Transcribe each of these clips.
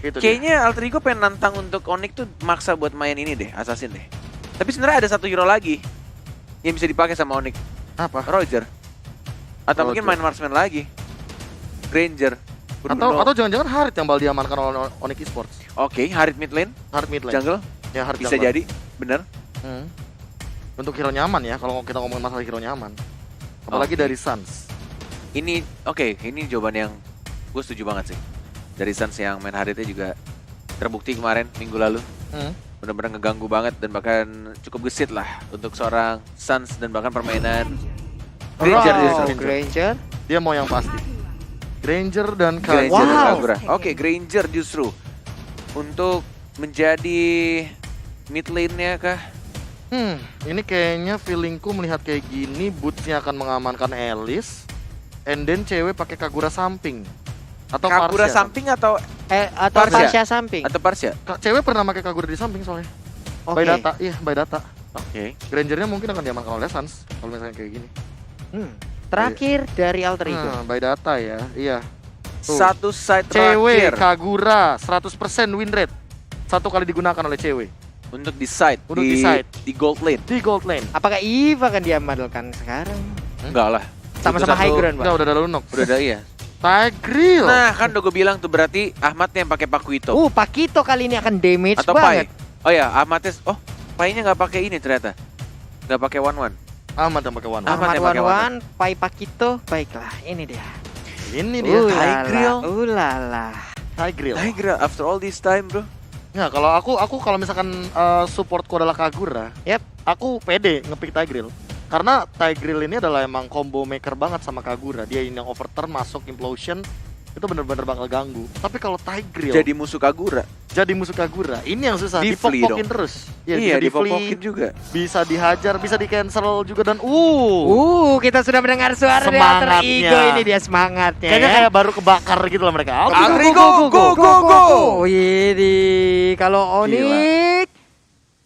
Itu Kayaknya Alter Ego pengen nantang untuk Onyx tuh maksa buat main ini deh, Assassin deh. Tapi sebenarnya ada satu hero lagi yang bisa dipakai sama Onyx. Apa? Roger. Atau mungkin main marksman lagi. Granger. Atau jangan-jangan Harit yang bakal diamankan oleh Onyx Esports. Oke, Harit mid lane, Harit mid lane. jungle. Ya, Harit Bisa jungle. jadi, bener. Untuk hero nyaman ya, kalau kita ngomongin masalah hero nyaman. Apalagi dari Suns. Ini ini jawaban yang gue setuju banget sih. Dari Suns yang main Haritnya juga terbukti kemarin minggu lalu. Bener-bener ngeganggu banget dan bahkan cukup gesit lah untuk seorang Suns dan bahkan permainan Granger justru. Granger. Dia mau yang pasti. Granger dan Granger Kagura. dan Kagura. Oke, Granger justru untuk menjadi mid lane-nya kah? Ini kayaknya feelingku melihat kayak gini, Boots-nya akan mengamankan Alice, and then cewek pakai Kagura samping. Atau Kagura Parsia, samping atau Atau Parsia. Parsia samping. atau Parsia? Cewek pernah pakai Kagura di samping soalnya. Oke. By data, iya by data. Oke. Grangernya mungkin akan diamankan oleh Suns kalau misalnya kayak gini. Terakhir dari Alter Ego. By data ya, iya. Tuh. Satu side Cewek terakhir Kagura 100% win rate. Satu kali digunakan oleh cewek untuk di side, Untuk di side. di gold lane. di gold lane. Apakah Eve akan diamankan sekarang? Enggak lah. Sama-sama Itu high satu- ground, Pak. Udah ada Lunox. Udah ada iya. Tigreal. Nah, kan udah gue bilang tuh berarti Ahmadnya yang pakai Pakuito Pakito kali ini akan damage atau banget. Pai. Oh ya, Ahmadnya Pai-nya nggak pakai ini ternyata. Nggak pakai one. Ahmad yang pakai one. Ahmad Ahmad yang pakai Wan, Pai Pakito. Baiklah, ini dia. Ini dia Tigreal. Ulala. Tigreal. Tiger after all this time, bro. Nah, kalau aku kalau misalkan supportku adalah Kagura, Yap. aku pede ngepick Tigreal. Karena Tigreal ini adalah emang combo maker banget sama Kagura. Dia ini yang overturn masuk implosion itu bener-bener bakal ganggu. Tapi kalau Tigreal Jadi musuh Kagura. jadi musuh Kagura, ini yang susah Di flee dipok-pokin dong. terus. Ya, Iya, bisa di flee, dipopokin juga. bisa dihajar, bisa di cancel juga dan Kita sudah mendengar suara dari Alter Semangatnya. Ego. Ini dia semangatnya. kayaknya ya. kayak baru kebakar gitu lah mereka. Alter Ego, go. Ini kalau Onyx.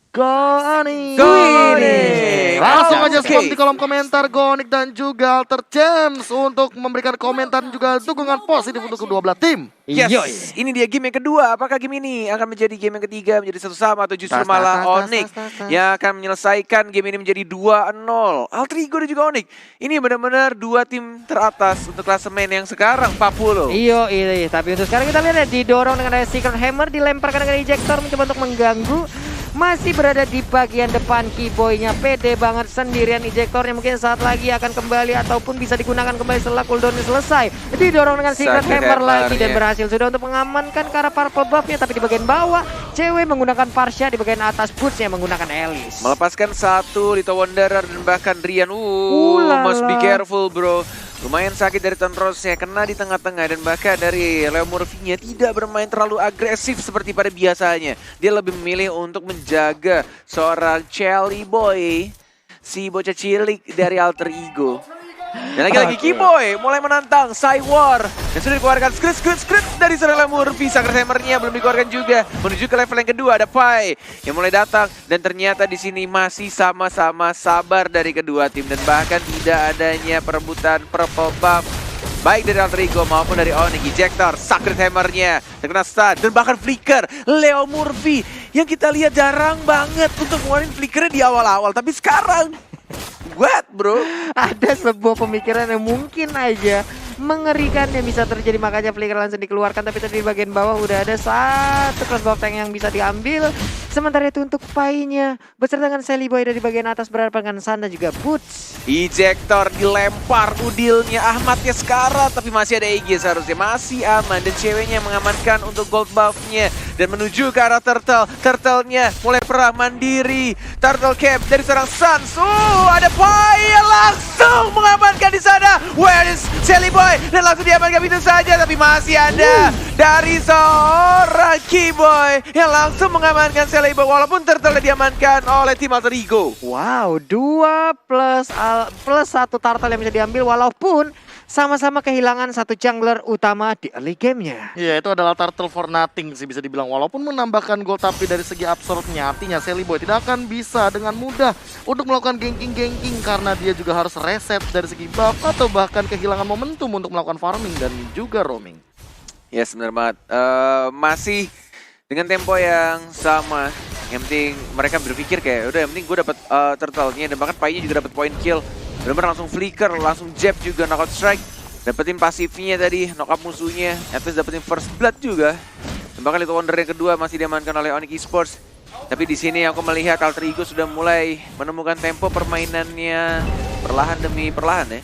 Gonik. Gonik. Langsung aja Oke. spam di kolom komentar Gonik dan juga Alter James untuk memberikan komentar dan juga dukungan positif untuk kedua belah tim. Yes, Yoi. ini dia game yang kedua. Apakah game ini akan menjadi game yang ketiga menjadi satu sama atau justru malah Onyx yang akan menyelesaikan game ini menjadi 2-0? Alter Ego dan juga Onyx. Ini benar-benar dua tim teratas untuk klasemen yang sekarang 40. Iya, tapi untuk sekarang kita lihat ya, didorong dengan ada Secret Hammer, dilemparkan dengan ejector mencoba untuk mengganggu. Masih berada di bagian depan, Keyboy-nya pede banget sendirian. Ejectornya mungkin saat lagi akan kembali ataupun bisa digunakan kembali setelah cooldown-nya selesai. Didorong dengan Secret Hammer lagi dan berhasil sudah untuk mengamankan ke arah purple buff-nya. Tapi di bagian bawah, cewek menggunakan Parsia, di bagian atas Boots-nya menggunakan Alice. Melepaskan satu Lito Wanderer dan bahkan Rian. Must be careful, bro. Lumayan sakit dari Tonrosnya, kena di tengah-tengah dan bahkan dari Leo Murphy-nya tidak bermain terlalu agresif seperti pada biasanya. Dia lebih memilih untuk menjaga seorang Chelly Boy, si bocah cilik dari Alter Ego. Dan lagi-lagi Keyboy mulai menantang Cywar dan sudah dikeluarkan script dari seorang Leo Murphy. Sakit hammernya belum dikeluarkan juga. Menuju ke level yang kedua ada Pai yang mulai datang dan ternyata di sini masih sama-sama sabar dari kedua tim dan bahkan tidak adanya perebutan purple buff baik dari Alter Ego maupun dari Onyx. Ejector, Sacred Hammer-nya terkena stun dan bahkan flicker Leo Murphy yang kita lihat jarang banget untuk ngeluarin flickernya di awal-awal, tapi sekarang what, bro? Ada sebuah pemikiran yang mungkin aja mengerikan yang bisa terjadi, makanya flicker langsung dikeluarkan. Tapi tadi di bagian bawah udah ada satu cross buff tank yang bisa diambil. Sementara itu untuk Pai-nya beserta dengan Sally Boy dari bagian atas berhadapan dengan Sanda juga Boots. Ejector dilempar udilnya Ahmadnya sekarang, tapi masih ada EG seharusnya, masih aman dan ceweknya mengamankan untuk gold buff-nya dan menuju ke arah Turtle-nya mulai perah mandiri. Turtle cap dari seorang Suns. Ada Pai yang langsung mengamankan di sana. Where is Sally Boy? Dan langsung diamankan begitu saja, tapi masih ada dari seorang Keyboy yang langsung mengamankan Sally Boy walaupun Turtle diamankan oleh tim Alter Ego. Wow, 2 plus 1 turtle yang bisa diambil walaupun sama-sama kehilangan satu jungler utama di early game-nya. Iya, itu adalah turtle for nothing sih bisa dibilang. Walaupun menambahkan gold, tapi dari segi absorbnya artinya Sally Boy tidak akan bisa dengan mudah untuk melakukan ganking karena dia juga harus reset dari segi buff atau bahkan kehilangan momentum untuk melakukan farming dan juga roaming. Yes, benar banget. Masih dengan tempo yang sama. Yang penting mereka berpikir kayak udah yang penting gue dapat turtle-nya dan bahkan Pai-nya juga dapat point kill. Benar-benar langsung flicker, langsung jab juga knockout strike. Dapetin pasifnya tadi, knock up musuhnya. At least dapetin first blood juga. Dan bahkan Little Wonder yang kedua masih diamankan oleh Onyx Esports. Tapi di sini aku melihat Alter Ego sudah mulai menemukan tempo permainannya perlahan demi perlahan ya.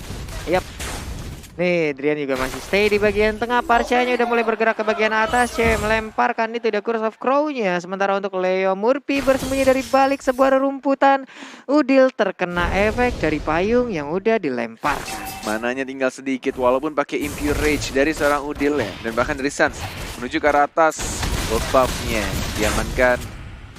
Yap. Nih, Drian juga masih stay di bagian tengah. Parsianya udah mulai bergerak ke bagian atas. Cewek melemparkan itu The Curse of Crow-nya. Sementara untuk Leo Murphy bersembunyi dari balik sebuah rerumputan. Udil terkena efek dari payung yang udah dilemparkan. Mananya tinggal sedikit walaupun pakai Impure Rage dari seorang Udil ya. Dan bahkan dari Sans menuju ke arah atas. Buff-nya diamankan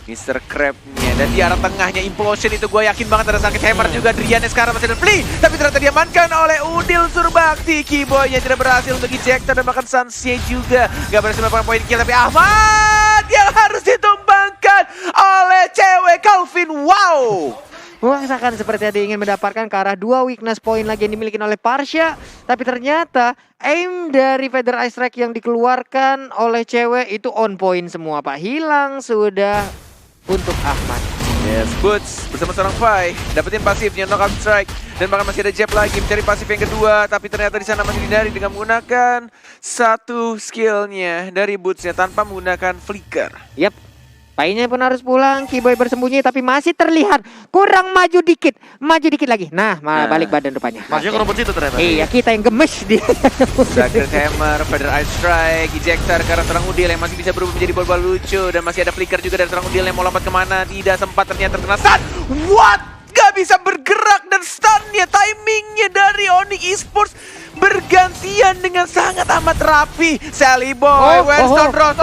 Mr. Crab-nya. Dan di arah tengahnya Implosion itu gue yakin banget ada sakit hammer juga. Driannya sekarang masih ada Flea. Tapi ternyata diamankan oleh Udil Surbakti. Keyboy-nya tidak berhasil untuk ejector. Dan bahkan Sans-nya juga gak berhasil melakukan poin kill. Tapi Ahmad yang harus ditumbangkan oleh cewek Calvin. Wow. Memaksakan seperti tadi ingin mendapatkan ke arah 2 weakness point lagi yang dimiliki oleh Parsha. Tapi ternyata aim dari Feather Ice Strike yang dikeluarkan oleh cewek itu on point semua Pak. Hilang sudah untuk Ahmad. Yes, Boots bersama seorang Pai dapetin pasifnya knockout strike dan bahkan masih ada jab lagi mencari pasif yang kedua, tapi ternyata di sana masih dihindari dengan menggunakan satu skillnya dari Bootsnya tanpa menggunakan flicker. Yap. Pai-nya pun harus pulang, Keyboy bersembunyi tapi masih terlihat kurang maju dikit lagi. Nah, balik badan rupanya. Maksudnya ke rumput situ ternyata. Iya, kita yang gemes dia. Sacred Hammer, Feather Ice Strike, ejector ke arah serang Udil yang masih bisa berubah menjadi bola-bola lucu dan masih ada flicker juga dari serang Udil yang mau lompat kemana, tidak sempat ternyata terkena stun. What? Gak bisa bergerak dan stunnya, timingnya dari Onyx Esports bergantian dengan sangat amat rapi. Sally Boy, Winston Ross,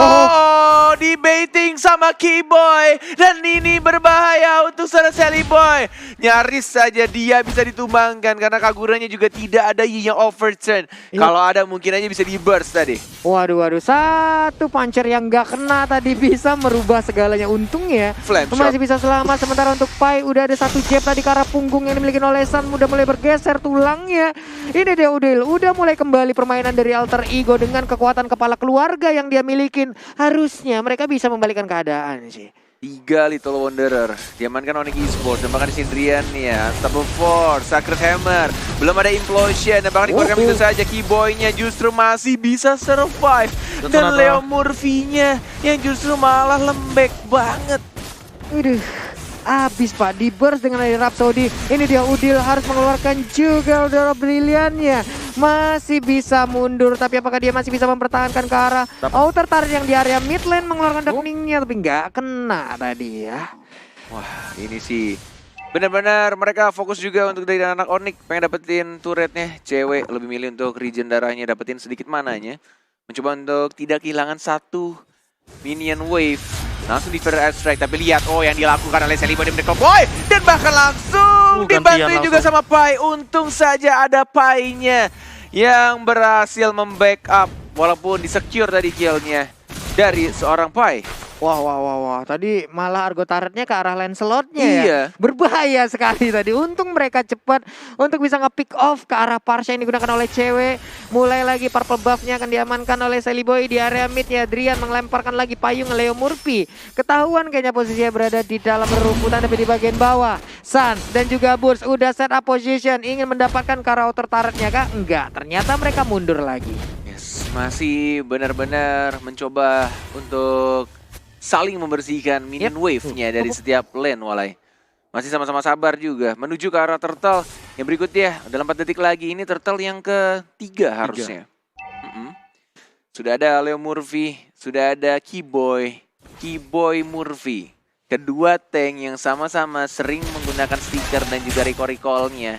di baiting sama Keyboy. Dan ini berbahaya untuk seorang Sally Boy. Nyaris saja dia bisa ditumbangkan karena Kaguranya juga tidak ada yang overturn. Kalau ada mungkin aja bisa di burst tadi. Waduh, satu puncher yang gak kena tadi bisa merubah segalanya. Untungnya Flame masih bisa selamat. Sementara untuk Pai udah ada satu jab tadi ke arah punggung yang dimiliki oleh San, udah mulai bergeser tulangnya. Ini dia Udil, udah mulai kembali permainan dari Alter Ego dengan kekuatan kepala keluarga yang dia milikin. Harusnya mereka bisa membalikan keadaan sih. 3 Little Wanderer diamankan Onyx Esports dan bahkan di Drian ya, Unstoppable Force, Sacred Hammer, belum ada Implosion dan bahkan dikeluarkan begitu saja. Keyboy-nya justru masih bisa survive dan Leo Murphy-nya yang justru malah lembek banget. Waduh, abis Pak, di burst dengan dari Rhapsody. Ini dia Udil harus mengeluarkan juga udara briliannya. Masih bisa mundur, tapi apakah dia masih bisa mempertahankan ke arah outer turret yang di area mid lane, mengeluarkan darkeningnya tapi nggak kena tadi ya. Wah, ini sih benar-benar mereka fokus juga untuk dari anak Onyx pengen dapetin turretnya. Cewek lebih milih untuk regen darahnya, dapetin sedikit mananya, mencoba untuk tidak kehilangan satu minion wave. Langsung di Feather Ice Strike, tapi lihat yang dilakukan oleh Sally Boy dan bahkan langsung dibantu juga sama Pai. Untung saja ada Pai-nya yang berhasil membackup walaupun di-secure tadi kill-nya dari seorang Pai. Wah, tadi malah Argo turretnya ke arah Lancelot-nya Iya. ya. Berbahaya sekali tadi. Untung mereka cepat untuk bisa nge-pick off ke arah Parsha yang digunakan oleh cewek. Mulai lagi purple buff-nya akan diamankan oleh Sally Boy di area mid ya. Drian melemparkan lagi payung Leo Murphy. Ketahuan kayaknya posisinya berada di dalam rerumputan tapi di bagian bawah. Sans dan juga Burst udah set up position. Ingin mendapatkan ke arah outer turret-nya kah? Enggak, ternyata mereka mundur lagi. Yes, masih benar-benar mencoba untuk saling membersihkan minion wave-nya dari setiap lane walai. Masih sama-sama sabar juga. Menuju ke arah turtle yang berikutnya. Dalam 4 detik lagi ini turtle yang ketiga harusnya. Sudah ada Leo Murphy. Sudah ada Keyboy. Keyboy Murphy. Kedua tank yang sama-sama sering menggunakan stiker dan juga recall-recall-nya.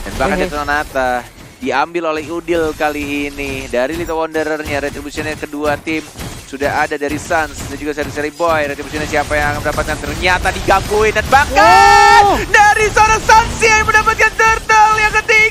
Dan bahkan Detonata diambil oleh Udil kali ini. Dari Little Wanderer-nya. Retribution-nya kedua tim. Sudah ada dari Sans dan juga Sally Boy. Retributionnya siapa yang akan mendapatkan? Ternyata digangguin dan bahkan dari seorang Sans yang mendapatkan turtle yang ketiga.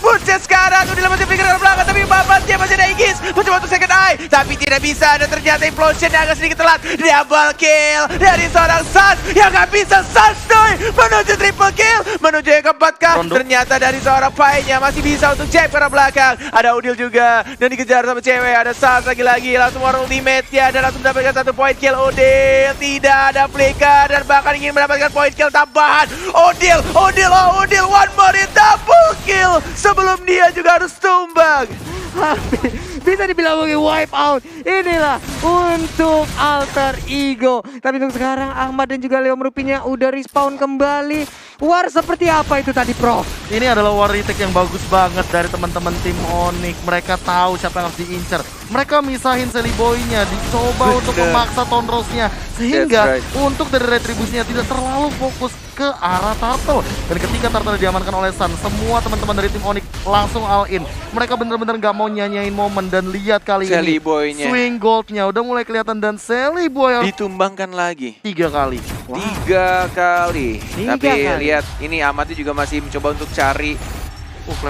Buncet sekarang udah masih pikir ke belakang, tapi babasnya masih ada Igis mencoba untuk second eye, tapi tidak bisa, dan ternyata implosion yang agak sedikit telat. Double kill dari seorang Sans yang gak bisa santuy menuju triple kill, menuju yang keempat kah? Ternyata dari seorang Pai-nya masih bisa untuk jab ke arah belakang. Ada Udil juga dan dikejar sama cewek, ada Sans lagi-lagi langsung war ultimate-nya dan langsung mendapatkan 1 point kill. Udil tidak ada flicker dan bahkan ingin mendapatkan point kill tambahan. Udil, one more double kill sebelum dia juga harus tumbang. Bisa dibilang wipe out. Inilah untuk Alter Ego. Tapi untuk sekarang Ahmad dan juga Leo Merupinya udah respawn kembali. War seperti apa itu tadi, Prof? Ini adalah war retake yang bagus banget dari teman-teman tim Onyx. Mereka tahu siapa yang harus diincar. Mereka misahin Sally Boy-nya, dicoba untuk memaksa Tonrosnya. Sehingga untuk dari retribusinya tidak terlalu fokus ke arah Turtle. Dan ketika Turtle diamankan oleh Sun, semua teman-teman dari tim Onyx langsung all in. Mereka bener-bener gak mau nyanyain momen. Dan lihat kali Sally ini Boy-nya swing goldnya udah mulai kelihatan. Dan Sally Boy ditumbangkan lagi 3 kali. Wow. 3 kali. Tapi kali. lihat ini Ahmadnya juga masih mencoba untuk cari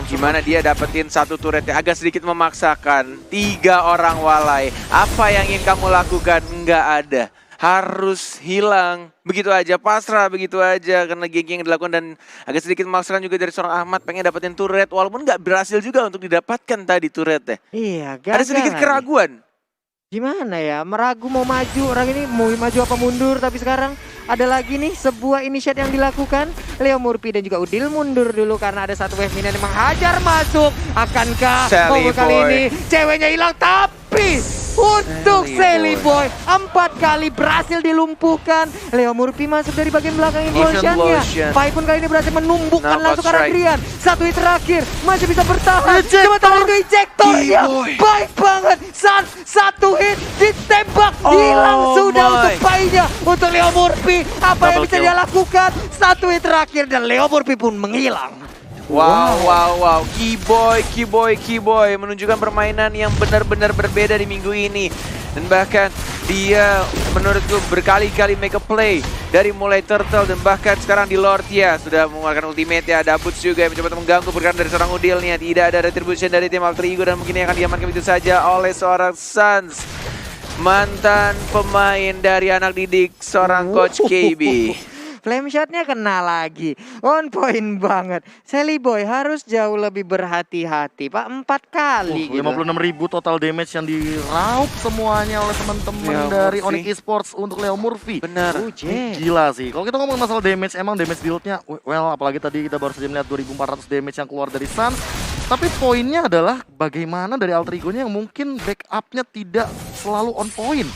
gimana dia dapetin 1 turret yang agak sedikit memaksakan. 3 orang walai. Apa yang ingin kamu lakukan? Nggak ada. Harus hilang. Begitu aja, pasrah begitu aja. Karena geng yang dilakukan dan agak sedikit memaksakan juga dari seorang Ahmad. Pengen dapetin turret. Walaupun nggak berhasil juga untuk didapatkan tadi turretnya. Iya, Ada sedikit keraguan. Gimana ya, meragu mau maju, orang ini mau maju apa mundur, tapi sekarang ada lagi nih sebuah initiate yang dilakukan. Leo Murphy dan juga Udil mundur dulu karena ada 1 wave minion yang menghajar masuk. Akankah momen kali ini ceweknya hilang, tapi untuk Sally Boy 4 kali berhasil dilumpuhkan. Leo Murphy masuk dari bagian belakang implosionnya. Pai pun kali ini berhasil menumbukkan langsung ke arah Drian. 1 hit terakhir masih bisa bertahan. Sementara itu ejectornya baik banget. 1 hit ditembak, hilang sudah untuk Pai-nya. Untuk Leo Murphy, apa yang bisa dia lakukan? 1 hit terakhir dan Leo Murphy pun menghilang. Wow. Keyboy menunjukkan permainan yang benar-benar berbeda di minggu ini. Dan bahkan dia menurutku berkali-kali make a play dari mulai Turtle dan bahkan sekarang di Lord ya sudah mengeluarkan ultimate ya. Ada Boots juga yang mencoba mengganggu pergerakan dari seorang Udilnya. Tidak ada retribution dari tim Alter Ego dan mungkin akan diamankan begitu saja oleh seorang Sans. Mantan pemain dari anak didik seorang Coach KB. Flame shotnya kena lagi. On point banget. Sally Boy harus jauh lebih berhati-hati, Pak. 4 kali gitu. 56.000 total damage yang diraup semuanya oleh teman-teman dari Onyx Esports untuk Leo Murphy. Benar. Gila sih. Kalau kita ngomong masalah damage, emang damage deal-nya well, apalagi tadi kita baru saja melihat 2400 damage yang keluar dari Sun. Tapi poinnya adalah bagaimana dari Alter Ego-nya yang mungkin backup-nya tidak selalu on point.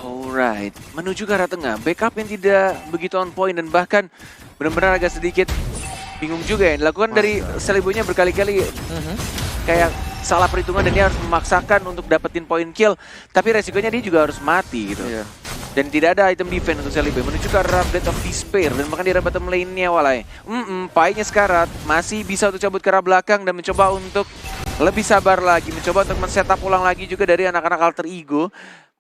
Alright, menuju ke arah tengah, backup yang tidak begitu on point dan bahkan benar-benar agak sedikit bingung juga ya. Dilakukan dari Sally Boy-nya berkali-kali kayak salah perhitungan dan dia harus memaksakan untuk dapetin point kill. Tapi resikonya dia juga harus mati gitu. Dan tidak ada item defense untuk Sally Boy. Menuju ke arah Blade of Despair dan bahkan di arah bottom lane-nya walai. Pai-nya sekarat, masih bisa untuk cabut ke arah belakang dan mencoba untuk lebih sabar lagi. Mencoba untuk men-setup ulang lagi juga dari anak-anak Alter Ego.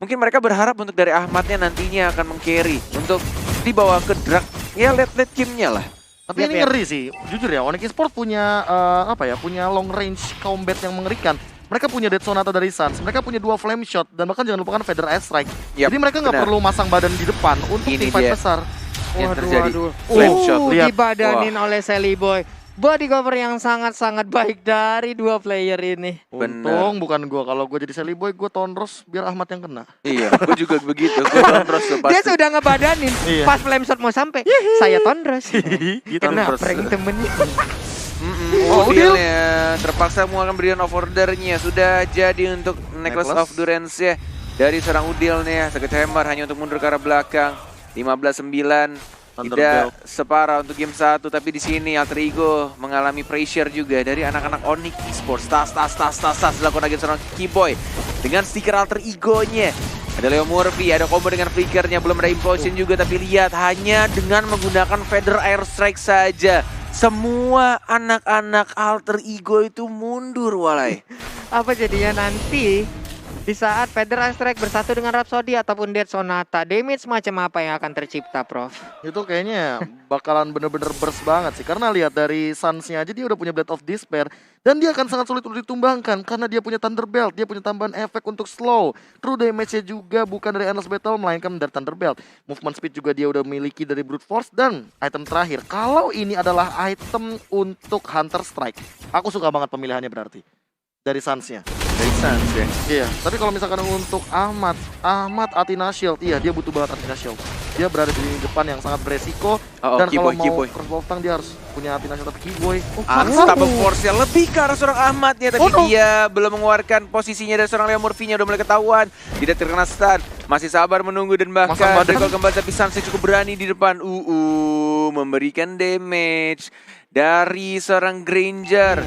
Mungkin mereka berharap untuk dari Ahmadnya nantinya akan meng-carry untuk dibawa ke drag ya late game-nya lah. Tapi ini ngeri sih, jujur ya. Onyx Esports punya punya long range combat yang mengerikan. Mereka punya Dead Sonata dari Suns, mereka punya 2 flame shot dan bahkan jangan lupakan Feather Airstrike. Jadi mereka nggak perlu masang badan di depan untuk teamfight besar. Waduh. Flame shot, lihat. Dibadanin oleh Sally Boy. Body cover yang sangat-sangat baik dari 2 player ini. Untung bukan gua. Kalau gua jadi Sally Boy, gua Tonros biar Ahmad yang kena. Iya, gua juga begitu. Gua Tonros tuh pasti. Dia sudah ngebadanin. Pas flame shot mau sampai, saya Tonros. Kena prank temennya. Udilnya terpaksa mengeluarkan Brian of Order-nya. Sudah jadi untuk Necklace of Durance ya. Dari seorang Udilnya, Secret Hammer hanya untuk mundur ke arah belakang. 15-9. Tidak separah untuk game 1, tapi di sini Alter Ego mengalami pressure juga dari anak-anak Onyx Esports. Tas dilakukan lagi seorang Keyboy dengan stiker Alter Ego-nya. Ada Leo Murphy, ada combo dengan flickernya, belum ada implosion juga, tapi lihat hanya dengan menggunakan Feather Airstrike saja. Semua anak-anak Alter Ego itu mundur walai. Apa jadinya nanti Di saat Federal Strike bersatu dengan Rhapsody ataupun Dead Sonata, damage macam apa yang akan tercipta, Prof? Itu kayaknya bakalan bener-bener burst banget sih. Karena lihat dari Suns-nya aja dia udah punya Blade of Despair. Dan dia akan sangat sulit untuk ditumbangkan karena dia punya Thunderbelt. Dia punya tambahan efek untuk slow. True damage-nya juga bukan dari Endless Battle, melainkan dari Thunderbelt. Movement speed juga dia udah miliki dari Brute Force. Dan item terakhir, kalau ini adalah item untuk Hunter Strike, aku suka banget pemilihannya berarti. Dari Suns-nya. Dari Suns ya. Iya, tapi kalau misalkan untuk Ahmad Athena Shield, iya dia butuh banget Athena Shield. Dia berada di depan yang sangat beresiko. Dan kalau mau crossbow tank dia harus punya Athena Shield. Tapi Keyboy Unstoppable Force-nya lebih ke arah seorang Ahmadnya, tapi dia belum mengeluarkan posisinya dari seorang Leo Murphy-nya, udah mulai ketahuan. Tidak terkena stun, masih sabar menunggu dan bahkan recall kembali, tapi Suns cukup berani di depan. Memberikan damage dari seorang Granger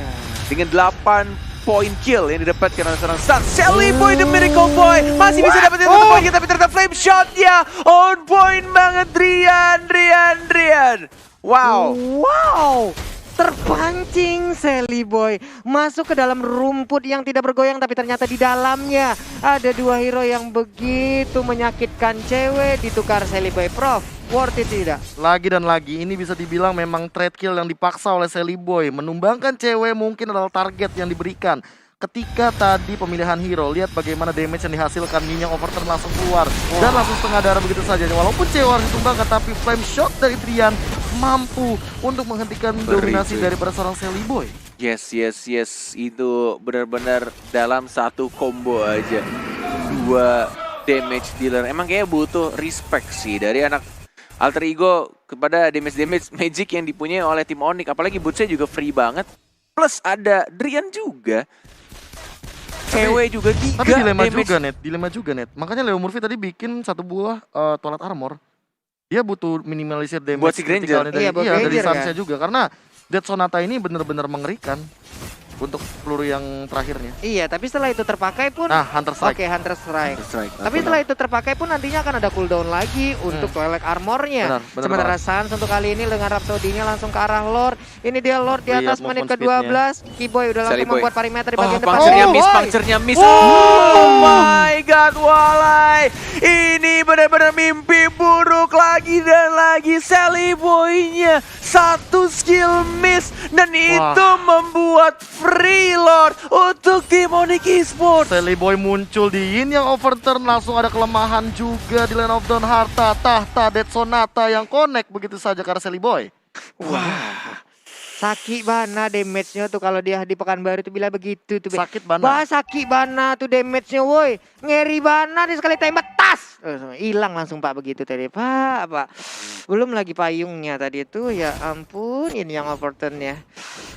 dengan 8 point kill yang didapatkan oleh seorang Suns. Sally Boy, the Miracle Boy, masih bisa dapetin satu poin, tapi ternyata flame shot-nya on point banget. Drian. Wow, terpancing Sally Boy masuk ke dalam rumput yang tidak bergoyang, tapi ternyata di dalamnya ada dua hero yang begitu menyakitkan. Cewek ditukar Sally Boy. Prof, worth it tidak? lagi dan lagi, ini bisa dibilang memang trade kill yang dipaksa oleh Sally Boy. Menumbangkan cewek mungkin adalah target yang diberikan. Ketika tadi pemilihan hero, lihat bagaimana damage yang dihasilkan. Minyak overturn langsung keluar dan langsung setengah darah begitu saja. Walaupun cewek harus ditumbangkan, tapi flame shot dari Drian mampu untuk menghentikan dominasi daripada seorang Sally Boy. Yes. Itu benar-benar dalam satu combo aja. 2 damage dealer. Emang kayaknya butuh respect sih dari anak Alter Ego kepada damage magic yang dipunyai oleh tim Onyx. Apalagi bootsnya juga free banget. Plus ada Drian juga. Cewek juga 3 Tapi damage. dilema juga net. Makanya Leo Murphy tadi bikin satu buah toilet armor. Dia butuh minimalisir damage Buat si Granger. dari Suns-nya juga. Karena Dead Sonata ini benar-benar mengerikan untuk peluru yang terakhirnya. Iya, tapi setelah itu terpakai pun Hunter Strike. Oke, Hunter Strike. Tapi setelah itu terpakai pun nantinya akan ada cooldown lagi untuk Twilight Armornya. Benar Sementara Suns untuk kali ini dengan Rhapsody-nya langsung ke arah Lord. Ini dia Lord di atas menit ke-12. Keyboy udah langsung membuat perimeter di bagian depan. Puncture-nya miss. Oh my god, walai. Ini benar-benar mimpi buruk lagi dan lagi. Sally Boy-nya satu skill miss dan itu membuat free Lord untuk tim Onyx Esports. Sally Boy muncul di Yin yang overturn, langsung ada kelemahan juga di Land of Dawn. Harta tahta Dead Sonata yang connect begitu saja karena Sally Boy. Wah. Sakit bana damage-nya tuh kalau dia di Pekanbaru tuh bila begitu tuh. Sakit bana. Sakit bana tuh damage-nya woi. Ngeri bana nih sekali tembak tas. Hilang langsung Pak begitu tadi. Pak. Belum lagi payungnya tadi itu, ya ampun, ini yang overturn-nya.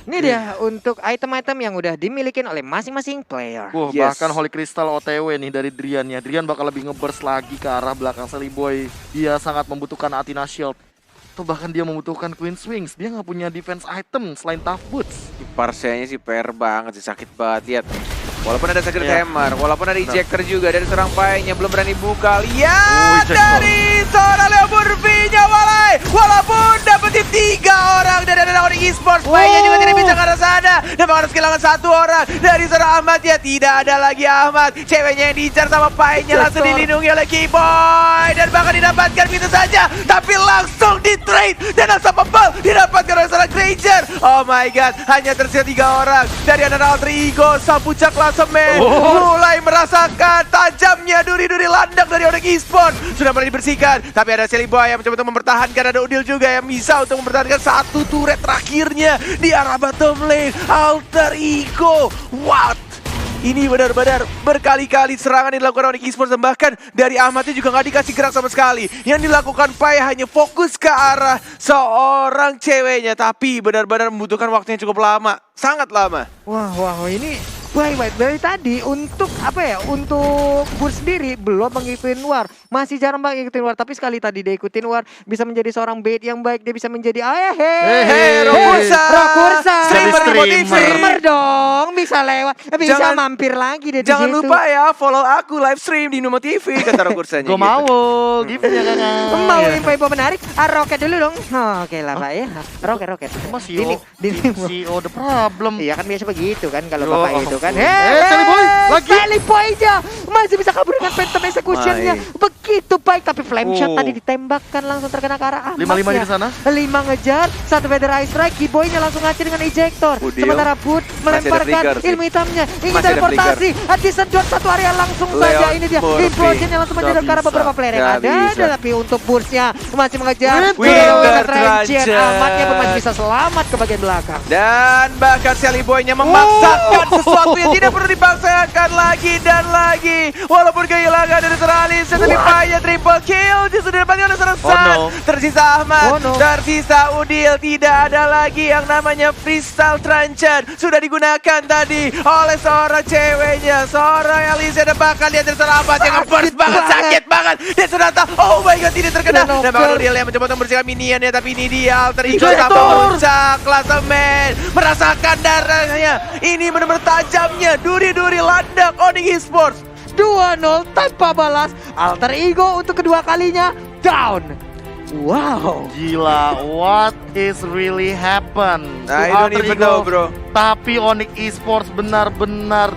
Ini dia untuk item-item yang udah dimiliki oleh masing-masing player. Bahkan Holy Crystal OTW nih dari Drian-nya. Drian bakal lebih ngeburst lagi ke arah belakang Sally Boy. Dia sangat membutuhkan Athena Shield. Atau bahkan dia membutuhkan Queen's Wings. Dia nggak punya defense item selain Tough Boots. Parsianya sih PR banget sih, sakit banget. Lihat. Walaupun ada Sacred Hammer, walaupun ada ejector juga dari seorang Pai-nya belum berani buka. Lihat dari seorang Leo Murphy-nya walai. Walaupun dapetin 3 orang dari Onyx Esports, Pai-nya juga tidak bisa ke arah sana. Dan harus kehilangan 1 orang dari seorang Ahmad. Ya tidak ada lagi Ahmad. Ceweknya yang diincar sama Pai-nya langsung dilindungi oleh Keyboy. Dan bahkan didapatkan begitu saja. Tapi langsung di-trade. Dan unstoppable didapatkan oleh seorang Granger. Oh my god, hanya tersisa 3 orang dari anak Alter Ego. Sang puncak klasemen mulai merasakan tajamnya duri-duri landak dari Onyx Esports. Sudah mulai dibersihkan, tapi ada Sally Boy yang mencoba untuk mempertahankan. Ada Udil juga yang bisa untuk mempertahankan satu turret terakhirnya di arah bottom lane. Alter Ego, what? Ini benar-benar berkali-kali serangan yang dilakukan Onyx Esports, dan bahkan dari Ahmadnya juga nggak dikasih gerak sama sekali. Yang dilakukan Pai hanya fokus ke arah seorang ceweknya, tapi benar-benar membutuhkan waktu yang cukup lama, sangat lama. Wah, ini baik dari tadi untuk apa ya? Untuk Bur sendiri belum mengikuti war. masih jarang banget ikutin War. Tapi sekali tadi dia ikutin War, bisa menjadi seorang bait yang baik. Dia bisa menjadi Rokursa. Streamer dong, bisa lewat, bisa mampir lagi dia di Jangan situ. lupa ya, follow aku live stream di Numo TV, kata Rokursanya. Gue mau giftnya kakak. Mau info menarik? Roket dulu dong. Oke lah Pak ya. Roket. Mas CEO the problem. Iya kan biasa begitu kan kalau Yo, Bapak itu kan. Sally Boy lagi. Sally Boy aja masih bisa kabur dengan Phantom Execution-nya. Begitu baik tapi flame shot tadi ditembakkan langsung terkena ke arah Ahmad. 5-5 di sana. 5 ngejar, 1 Feather Ice Strike, Keyboy-nya langsung ngacir dengan ejector. Sementara Boot melemparkan ilmu hitamnya. Ingin teleportasi, disedot satu area langsung saja. Ini dia implosion yang langsung menyedot ke arah beberapa player yang ada. Tapi untuk burst-nya masih mengejar. Winter Tranchan. Ahmadnya pun masih bisa selamat ke bagian belakang. Dan bahkan Sally Boy-nya memaksakan sesuatu yang tidak perlu dipaksakan lagi dan lagi. Walaupun kehilangan dari Teralis, tapi Paya triple kill justru didapatkan oleh seorang San. Tersisa Ahmad, tersisa Udil. Tidak ada lagi yang namanya Freestyle Tranchan. Sudah digunakan tadi oleh seorang ceweknya, seorang Alicia. Dan bahkan dia terlambat yang nge-burst banget, sakit banget. Dia sudah tahu, oh my god, tidak terkena. Dan bahkan Udil yang mencoba untuk membersihkan minionnya, tapi ini dia Alter Ego sampai puncak klasemen. Merasakan darahnya. Ini benar-benar tajamnya. Duri-duri landak Onyx Esports. 2-0 tanpa balas. Alter Ego untuk kedua kalinya down. Wow. Gila, what is really happen? I don't even know, bro. Tapi Onyx Esports benar-benar